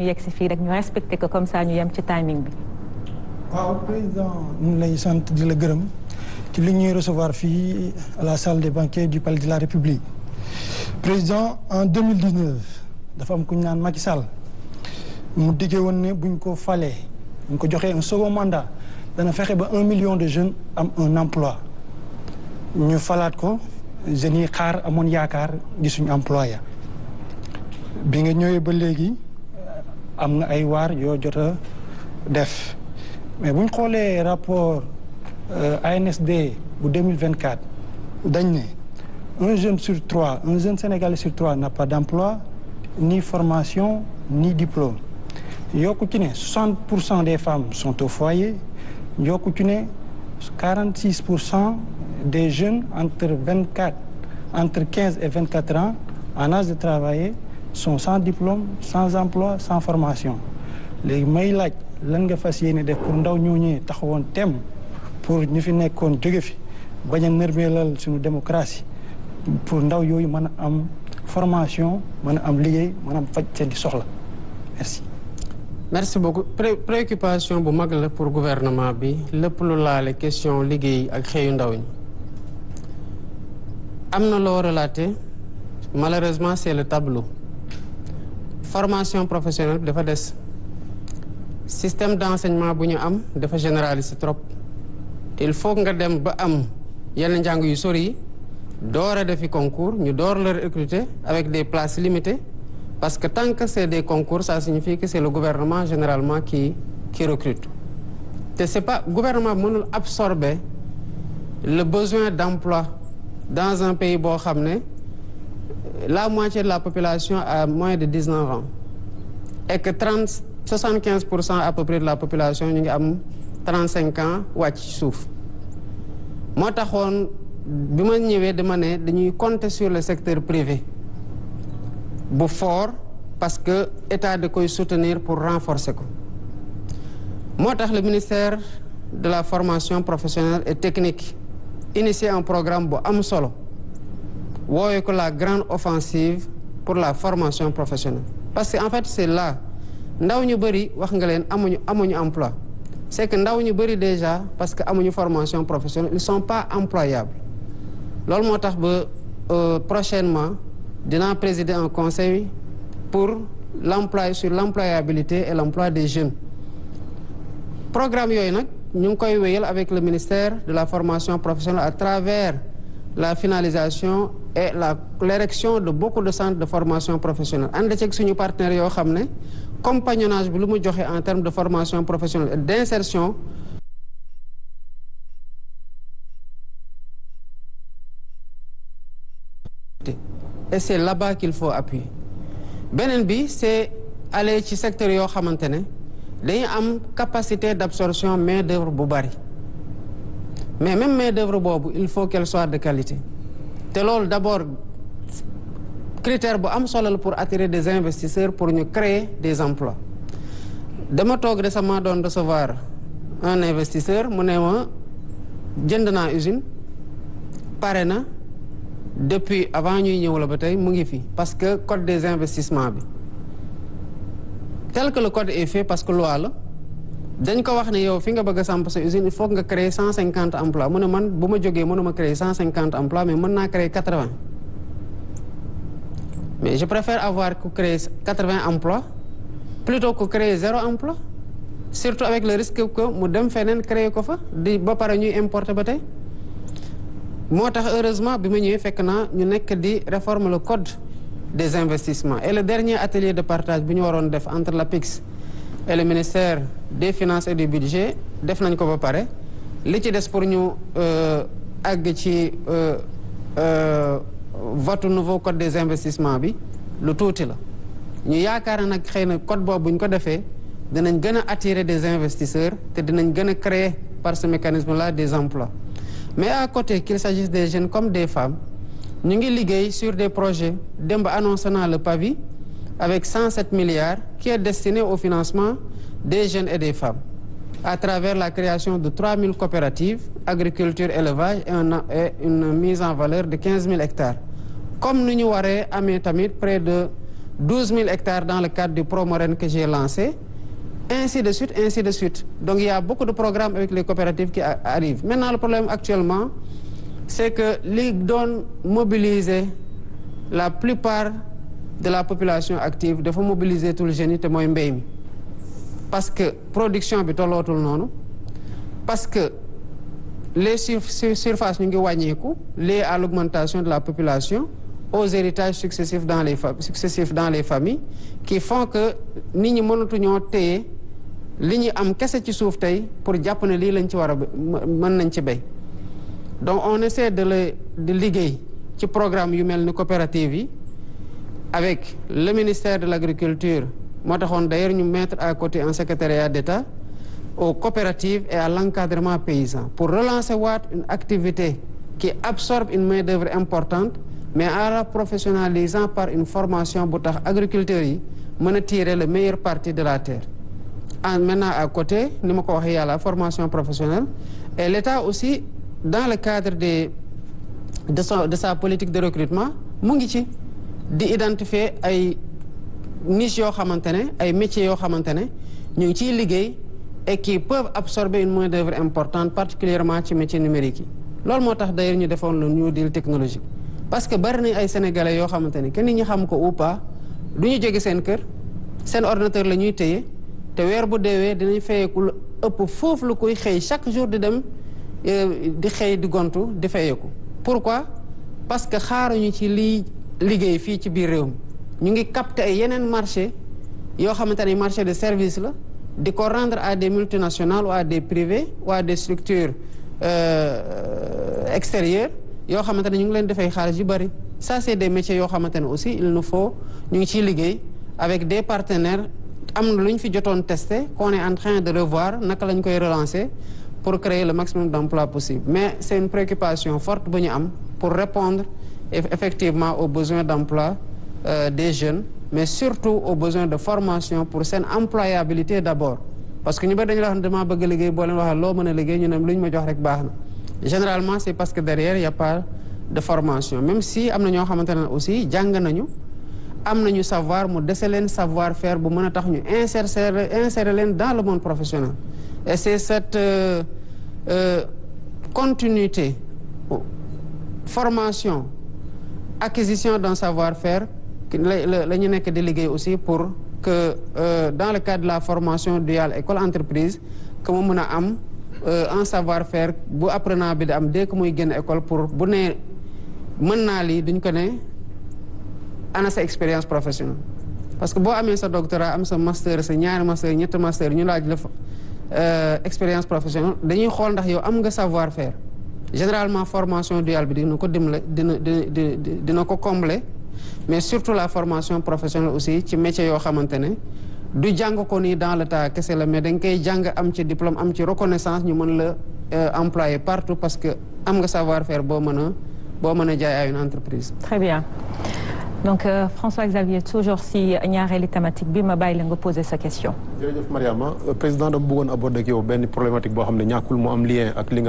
yegg si fii rek ñu respecté ko comme ça ñu yem ci timing bi. waaw président ñu lay sant di la gërëm ci li ñuy recevoir fii à la salle des banquets du palais de la République. président en 2019 dafa am ku ñu naan Macky Sall mu diggee woon ne buñ ko falee buñ ko joxee un second mandat dana fexe ba 1 million de jeunes am un emploi ñu falaat ko jeunes yi xaar amoon yaakaar gisuñu emploi ya bi nga ñëwee ba léegi am nga ay waar yoo jot a def mais buñ xoolee rapport ANSD bu 2024 dañ ne un jeune sur trois un jeune sénégalais sur trois n'a pas d'emploi ni formation ni diplôme yokku ci ne 60% des femmes sont au foyer yokku ci ne 46% des jeunes entre 15 et 24 ans en âge de travailler sont sans diplôme sans emploi sans formation léegi may laaj lan nga fas yéene def pour ndaw ñooñee taxawoon tem pour ñu fi nekkoon jóge fi bañ a nërmeelal suñu démocratie pour ndaw yooyu mën a am formation mën a am liggéey mën a am faj seen di soxla merci. merci beaucoup préoccupation bu mag la pour gouvernement bi lépp lu laale question liggéey ak xëyu ndaw ñi am na loo relaté malheureusement c'est le tableau formation professionnelle bi dafa des système d'enseignement bu ñu am dafa généraliste trop il faut nga dem ba am yenn njàng yu sori yi door a defi concours ñu door la recruter avec des places limitées parce que tant que c'est des concours ça signifie que c'est le gouvernement généralement qui recrute te c'est pas gouvernement bi mënul absorber le besoin d'emploi dans un pays boo xam ne la moitié de la population a moins de 19 ans et que 75% à peu près de la population ñu ngi am 35 ans wàcc ci suuf moo taxoon bi ma ñëwee dama ne dañuy compter sur le secteur privé bu fort parce que état da koy soutenir pour renforcer ko moo tax le ministère de la formation professionnelle et technique initié un programme bu am solo woowe ko la grande offensive pour la formation professionnelle parce que en fait c'est là ndaw ñu bëri wax nga leen amuñu emploi c'est que ndaw ñu bëri déjà parce que amuñu formation professionnelle ils sont pas employables loolu moo tax ba prochainement dinaa présider un conseil pour sur l'employabilité et l'emploi des jeunes programme yooyu nag ñu ngi koy wéyal avec le ministère de la formation professionnelle à travers la finalisation et l'érection de beaucoup de centres de formation professionnelle ànd ceeg suñu partenaires yoo xam ne compagnonnage bi lu mu joxe en termes de formation professionnelle et d'insertion et c'est là-bas qu'il faut appuyer beneen bi c'est aller ci secteur yoo xamante ne dañuy am capacité d'absorption main d'œuvre bu bari mais même main d'œuvre boobu il faut qu'elle soit de qualité te loolu d'abord critère bu am solo la pour attirer des investisseurs pour ñu créer des emplois dama toog récemment doon recevoir un investisseur mu ne ma jënd naa usine pare na depuis avant ñuy ñëw la ba tey mu ngi fi parce que code des investissements bi tel que le code est fait parce que loi la dañ ko wax ne yow fi nga bëgg a samp sa usine il faut que nga créer 150 emplois mu ne man bu ma jógee mënuma créer 150 emplois mais mën naa créer 80 mais je préfère avoir que créer 80 emplois plutôt que créer 0 emploi surtout avec le risque que mu dem feneen créer ko fa di ba pare ñuy importer ba tey moo tax heureusement bi ma ñëwee fekk naa ñu nekk di réformer le code des investissements et le dernier atelier de partage bi ñu waroon def entre l'APIX et le ministère des finances et du budget def nañ ko ba pare li ci des pour ñu àgg ci vote nouveau code des investissements bi lu tuuti la ñu yaakaar nag xëy na code boobu bu ñu ko defee dinañ gën a attirer des investisseurs te dinañ gën a créer par ce mécanisme-là des emplois mais à côté qu'il s'agisse des jeunes comme des femmes ñu ngi liggéey sur des projets démb annoncé naa le PAVI avec 107 milliards qui est destiné au financement des jeunes et des femmes à travers la création de 3000 coopératives agriculture élevage et une mise en valeur de 15 000 hectares comme ni ñu waree amee tamit près de 12 000 hectares dans le cadre du Promorène que j'ai lancé, ainsi de suite, ainsi de suite. Donc il y a beaucoup de programmes avec les coopératives qui arrivent. Maintenant, le problème actuellement, c'est que li doon mobiliser la plupart de la population active dafa mobiliser tout le génie te mooy mbéy mi parce que production bi tollootul noonu parce que les surfaces ñu ngi wàññeeku liées à l'augmentation de la population, aux héritages successifs dans les familles qui font que nit ñi mënatuñoo téye li ñu am kese ci suuf tey pour jàpp ne lii lañ ci war a mën nañ ci béy. Donc on essaie de liggéey ci programme yu mel ni coopérative yi avec le ministère de l'Agriculture moo taxoon d'ailleurs ñu mettre à côté un secrétariat d'État aux coopératives et à l'encadrement paysan pour relancer waat une activité qui absorbe une main-d'œuvre importante mais en la professionnalisant par une formation bu tax agriculteurs yi mën a tirer le meilleur parti de la terre. Maintenant à côté ni ma ko waxee yàlla formation professionnelle et l'État aussi dans le cadre de sa politique de recrutement mu ngi ci di identifier ay niches yoo xamante ne ay métiers yoo xamante ne ñu ngi ciy liggéey et qui peuvent absorber une main-d'œuvre importante particulièrement ci métier numérique yi. loolu moo tax d'ailleurs ñu defoon le New Deal technologique parce que bari na ay sénégalais yoo xamante ne que nit ñi xam ko ou pas du ñu jóge seen kër seen ordinateur la ñuy téye te weer bu deewee dinañ fayeeku lu ëpp foofu lu koy xëy chaque jour di dem di xëy di gontu di fayeeku. Pourquoi? Parce que xaaruñu ci liy liggéey fii ci biir réew mi ñu ngi capter ay yeneen marché yoo xamante ne marché de service la di ko rendre à des multinationales ou à des privés ou à des structures extérieures yoo xamante ne ñu ngi leen defay xaalis yu bari. Ça c'est des métiers yoo xamante ne aussi il nous faut ñu ngi ciy liggéey avec des partenaires am na lu ñu fi jotoon testé qu'on est en train de revoir naka lañ koy relancer pour créer le maximum d'emplois possible. Mais c'est une préoccupation forte bu ñu am pour répondre effectivement aux besoins d'emploi des jeunes mais surtout aux besoins de formation pour seen employabilité d'abord parce que ñu bari dañu la wax ne dama bëgg liggéey boo leen waxee loo mën a liggéey ñu ne lu ñu ma jox rek baax na généralement c'est parce que derrière il y a pas de formation même si am na ñoo xamante ne aussi jàng nañu am nañu savoir mu dese leen savoir faire bu mën a tax ñu insérer leen dans le monde professionnel et c'est cette continuité formation acquisition d'un savoir-faire la ñu nekk di liggéey aussi pour que dans le cadre de la formation duale école entreprise que mu mën a am un savoir-faire bu apprenant bi di am dès que muy génn école pour bu ne mën naa lii duñ ko ne ana sa expérience professionnelle parce que boo amee sa doctorat am sa master sa ñaari master ñetti master ñu laaj la expérience professionnelle dañuy xool ndax yow am nga savoir-faire généralement formation duale bi dina ko dimbale dina ko combler mais surtout la formation professionnelle aussi ci métier yoo xamante ne du jàng ko nii dans le tas kese la mais da nga koy jàng am ci diplôme am ci reconnaissance ñu mën la employer partout parce que am nga savoir-faire boo mën a jaay à une entreprise. Très bien. Donc François Xavier toujours si ñaareelu thématique bi ma bàyyi la nga poser sa question. jërëjëf Mariama président dama bëggoon aborder ak yow benn problématique boo xam ne ñàkkul mu am lien ak li nga